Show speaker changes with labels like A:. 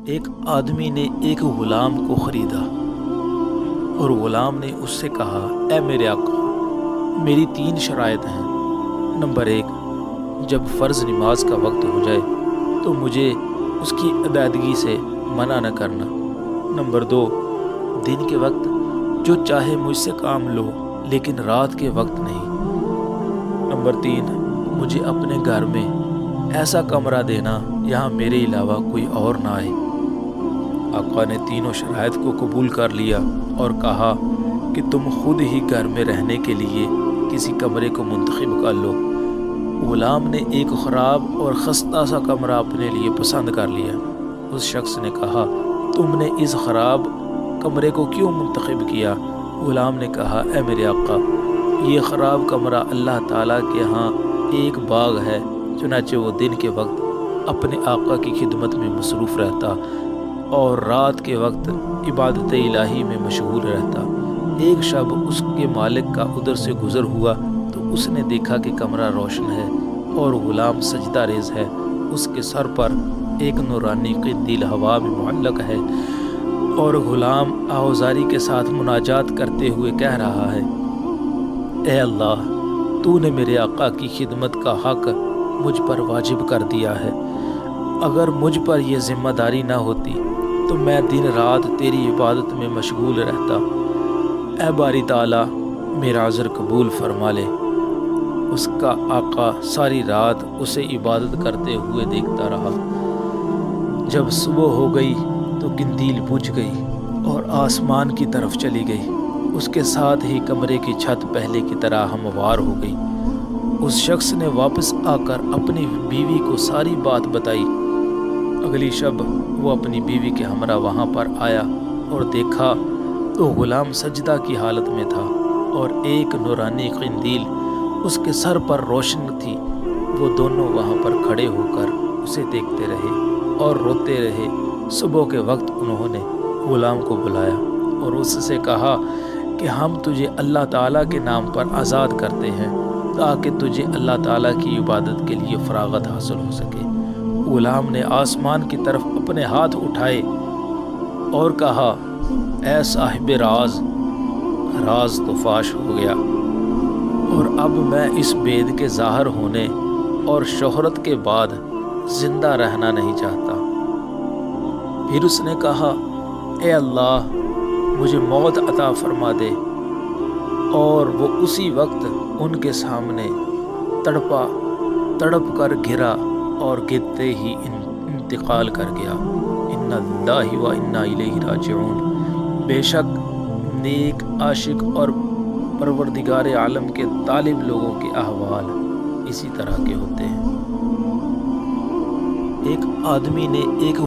A: ایک آدمی نے ایک غلام کو خریدا اور غلام نے اس سے کہا، اے میرے آقا، میری 3 شرائط ہیں۔ نمبر 1، جب فرض نماز کا وقت ہو جائے تو مجھے اس کی ادائیگی سے منع نہ کرنا۔ نمبر 2، دن کے وقت جو چاہے مجھ سے کام لو لیکن رات کے وقت نہیں۔ نمبر 3، مجھے اپنے گھر میں ایسا کمرہ دینا یہاں میرے علاوہ کوئی اور نہ آئے۔ آقا نے تینوں شرائط کو قبول کر لیا اور کہا کہ تم خود ہی گھر میں رہنے کے لیے کسی کمرے کو منتخب کر لو۔ غلام نے ایک خراب اور خستہ سا کمرہ اپنے لیے پسند کر لیا۔ اس شخص نے کہا، تم نے اس خراب کمرے کو کیوں منتخب کیا؟ غلام نے کہا، اے میرے آقا، یہ خراب کمرہ اللہ تعالیٰ کے ہاں ایک باغ ہے، چنانچہ وہ دن کے وقت اپنے آقا کی خدمت میں مصروف رہتا اور رات کے وقت عبادت الہی میں مشغول رہتا۔ ایک شب اس کے مالک کا ادھر سے گزر ہوا تو اس نے دیکھا کہ کمرہ روشن ہے اور غلام سجدہ ریز ہے۔ اس کے سر پر ایک نورانی قندیل ہوا میں معلق ہے اور غلام آوازاری کے ساتھ مناجات کرتے ہوئے کہہ رہا ہے، اے اللہ، تو نے میرے آقا کی خدمت کا حق مجھ پر واجب کر دیا ہے۔ اگر مجھ پر یہ ذمہ داری نہ ہوتی تو میں دن رات تیری عبادت میں مشغول رہتا۔ اے باری تعالیٰ، میرا عذر قبول فرما لے۔ اس کا آقا ساری رات اسے عبادت کرتے ہوئے دیکھتا رہا۔ جب صبح ہو گئی تو قندیل بجھ گئی اور آسمان کی طرف چلی گئی۔ اس کے ساتھ ہی کمرے کی چھت پہلے کی طرح ہموار ہو گئی۔ اس شخص نے واپس آ کر اپنی بیوی کو ساری بات بتائی۔ اگلی شب وہ اپنی بیوی کے ہمراہ وہاں پر آیا اور دیکھا تو غلام سجدہ کی حالت میں تھا اور ایک نورانی قندیل اس کے سر پر روشن تھی۔ وہ دونوں وہاں پر کھڑے ہو کر اسے دیکھتے رہے اور روتے رہے۔ صبح کے وقت انہوں نے غلام کو بلایا اور اس سے کہا کہ ہم تجھے اللہ تعالیٰ کے نام پر آزاد کرتے ہیں تاکہ تجھے اللہ تعالیٰ کی عبادت کے لیے فراغت حاصل ہو سکے۔ غلام نے آسمان کی طرف اپنے ہاتھ اٹھائے اور کہا، اے صاحب راز، راز تو فاش ہو گیا اور اب میں اس بید کے ظاہر ہونے اور شہرت کے بعد زندہ رہنا نہیں چاہتا۔ پھر اس نے کہا، اے اللہ، مجھے موت عطا فرما دے۔ اور وہ اسی وقت ان کے سامنے تڑپ کر گرا اور گرتے ہی انتقال کر گیا۔ انا للہ و انا الیہ راجعون۔ بے شک نیک عاشق اور پروردگار عالم کے طالب لوگوں کے احوال اسی طرح کے ہوتے ہیں۔ ایک آدمی نے ایک